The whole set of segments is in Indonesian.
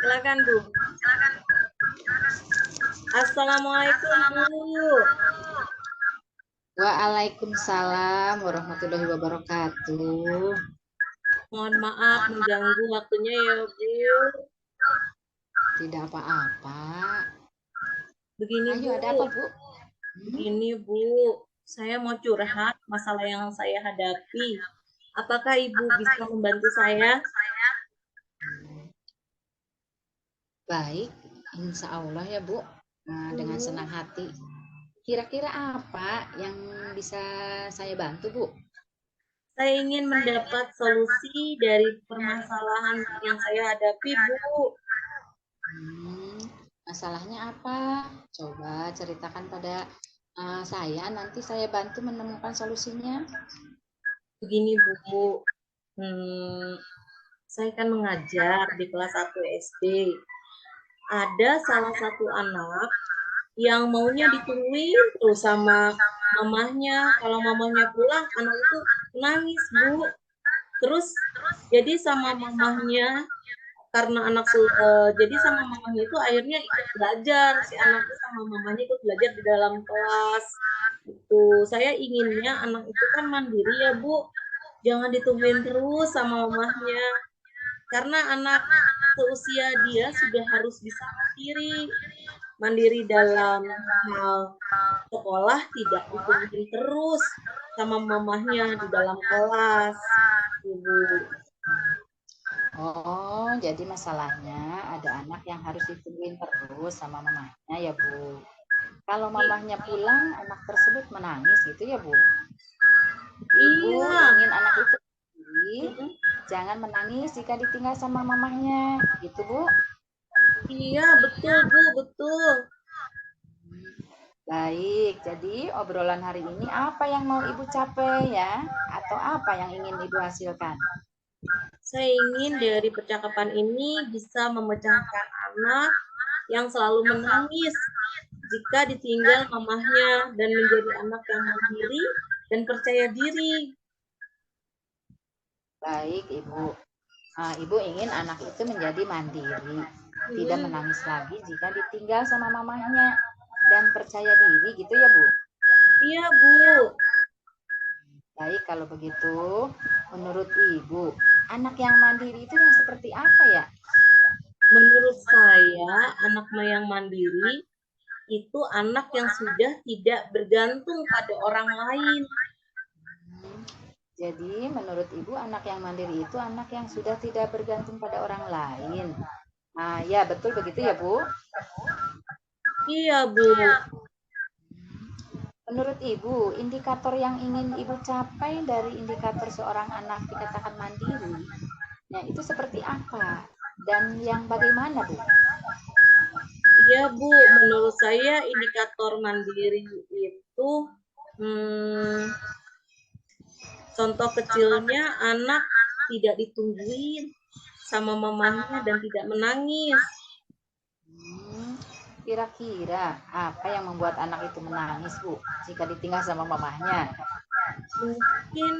Silakan Bu. Assalamualaikum Bu. Waalaikumsalam warahmatullahi wabarakatuh. Mohon maaf mengganggu waktunya ya Bu. Tidak apa-apa. Begini Ayo, Bu, ada apa, Bu? begini Bu. Saya mau curhat masalah yang saya hadapi. Apakah Ibu bisa membantu saya? Baik, insya Allah ya, Bu. Nah, dengan senang hati. Kira-kira apa yang bisa saya bantu, Bu? Saya ingin mendapat solusi dari permasalahan yang saya hadapi Bu. Hmm, masalahnya apa? Coba ceritakan pada saya, nanti saya bantu menemukan solusinya. Begini Bu, hmm, saya kan mengajar di kelas 1 SD. Ada salah satu anak yang maunya ditungguin terus sama mamahnya. Kalau mamahnya pulang, anak itu nangis, Bu. Terus jadi sama mamahnya, karena jadi sama mamahnya itu akhirnya ikut belajar. Si anak itu sama mamahnya ikut belajar di dalam kelas. Itu saya inginnya anak itu kan mandiri ya, Bu. Jangan ditungguin terus sama mamahnya. Karena anak seusia dia sudah harus bisa mandiri. Mandiri dalam hal sekolah, tidak ditungguin terus sama mamahnya di dalam kelas, Ibu. Oh, jadi masalahnya ada anak yang harus ditungguin terus sama mamahnya ya, Bu. Kalau mamahnya pulang, anak tersebut menangis gitu ya, Bu. Ibu Iya. ingin anak itu sendiri, Mm-mm. jangan menangis jika ditinggal sama mamahnya, gitu, Bu. Iya, betul Bu, betul. Baik, jadi obrolan hari ini apa yang mau Ibu capai ya? Atau apa yang ingin Ibu hasilkan? Saya ingin dari percakapan ini bisa memecahkan anak yang selalu menangis jika ditinggal mamahnya dan menjadi anak yang mandiri dan percaya diri. Baik, Ibu. Ibu ingin anak itu menjadi mandiri, tidak Hmm, menangis lagi jika ditinggal sama mamahnya, dan percaya diri gitu ya, Bu. iya Bu. Baik, kalau begitu, menurut Ibu, anak yang mandiri itu yang seperti apa ya? Menurut saya, anak yang mandiri itu anak yang sudah tidak bergantung pada orang lain. Jadi, menurut Ibu, anak yang mandiri itu anak yang sudah tidak bergantung pada orang lain. Nah, ya betul begitu ya, Bu. Iya, Bu. Menurut Ibu, indikator yang ingin Ibu capai dari indikator seorang anak dikatakan mandiri, nah itu seperti apa? Dan yang bagaimana, Bu? Iya, Bu. Menurut saya indikator mandiri itu hmm, contoh kecilnya anak tidak ditungguin sama mamahnya dan tidak menangis. Kira-kira apa yang membuat anak itu menangis, Bu, jika ditinggal sama mamahnya? Mungkin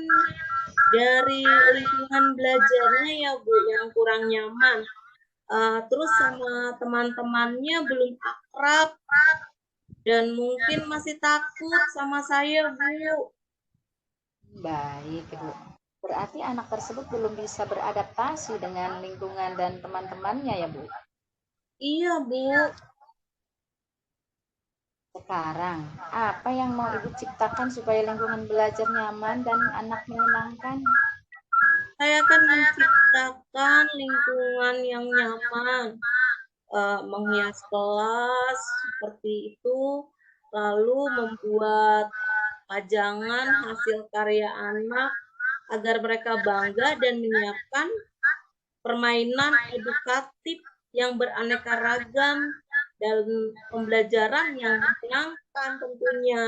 dari lingkungan belajarnya ya, Bu, yang kurang nyaman. Terus sama teman-temannya belum akrab dan mungkin masih takut sama saya, Bu. Baik, Bu. Berarti anak tersebut belum bisa beradaptasi dengan lingkungan dan teman-temannya ya, Bu. Iya, Bu. Sekarang, apa yang mau Ibu ciptakan supaya lingkungan belajar nyaman dan anak menyenangkan? Saya akan menciptakan lingkungan yang nyaman, menghias kelas seperti itu, lalu membuat pajangan hasil karya anak agar mereka bangga dan menyiapkan permainan edukatif yang beraneka ragam dan pembelajaran yang menyenangkan tentunya.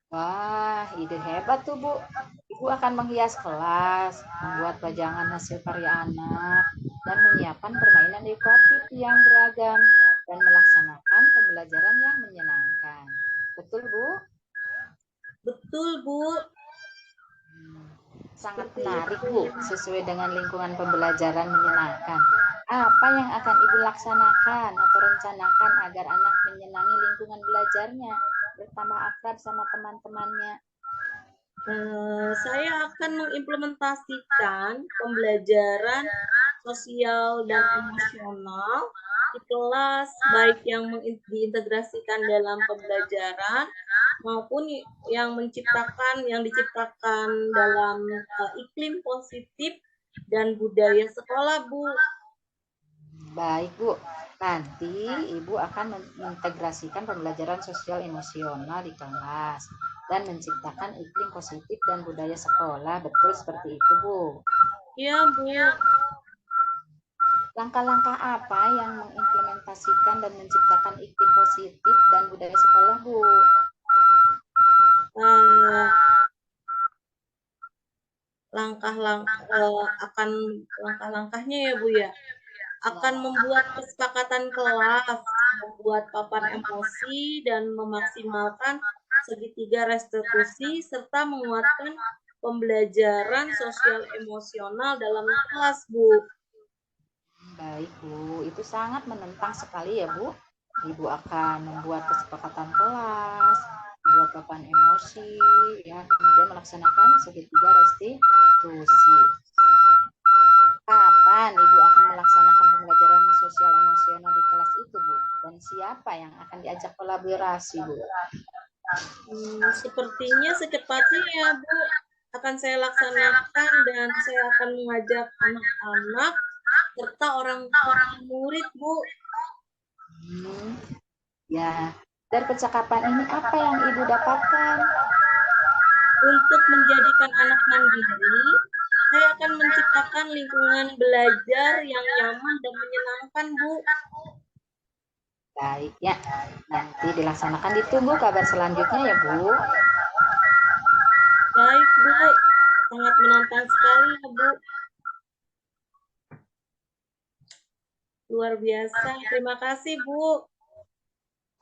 Wah, ide hebat tuh, Bu. Ibu akan menghias kelas, membuat pajangan hasil karya anak, dan menyiapkan permainan edukatif yang beragam, dan melaksanakan pembelajaran yang menyenangkan. Betul, Bu? Betul, Bu. Sangat Seperti menarik, itu. Bu, sesuai dengan lingkungan pembelajaran menyenangkan. Apa yang akan Ibu laksanakan atau rencanakan agar anak menyenangi lingkungan belajarnya, bertambah akrab sama teman-temannya? Saya akan mengimplementasikan pembelajaran sosial dan emosional di kelas, baik yang diintegrasikan dalam pembelajaran maupun yang diciptakan dalam iklim positif dan budaya sekolah, Bu. Baik, Bu. Nanti Ibu akan mengintegrasikan pembelajaran sosial emosional di kelas dan menciptakan iklim positif dan budaya sekolah. Betul seperti itu, Bu. Iya, Bu. Langkah-langkah apa yang mengimplementasikan dan menciptakan iklim positif dan budaya sekolah, Bu? Uh, langkah-langkahnya ya, Bu ya. Akan membuat kesepakatan kelas, membuat papan emosi, dan memaksimalkan segitiga restitusi, serta menguatkan pembelajaran sosial emosional dalam kelas, Bu. Baik, Bu. Itu sangat menentang sekali ya, Bu. Ibu akan membuat kesepakatan kelas, membuat papan emosi, ya, kemudian melaksanakan segitiga restitusi. Kapan Ibu akan melaksanakan pembelajaran sosial emosional di kelas itu, Bu? Dan siapa yang akan diajak kolaborasi, Bu? Sepertinya secepatnya ya, Bu. Akan saya laksanakan dan saya akan mengajak anak-anak serta orang murid, Bu. Ya, dari percakapan ini apa yang Ibu dapatkan? Untuk menjadikan anak mandiri, saya akan menciptakan lingkungan belajar yang nyaman dan menyenangkan, Bu. Baik ya, nanti dilaksanakan, ditunggu kabar selanjutnya ya, Bu. Baik, Bu. Sangat menantang sekali ya, Bu. Luar biasa. Terima kasih, Bu.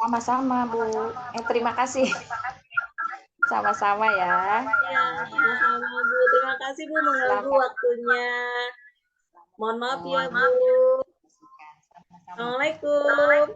Sama-sama, Bu. Terima kasih. Sama-sama ya. Iya, sama-sama, Bu. Terima kasih, Bu, mengganggu Selamat. waktunya. Mohon maaf ya, Bu. Sama-sama. Assalamualaikum.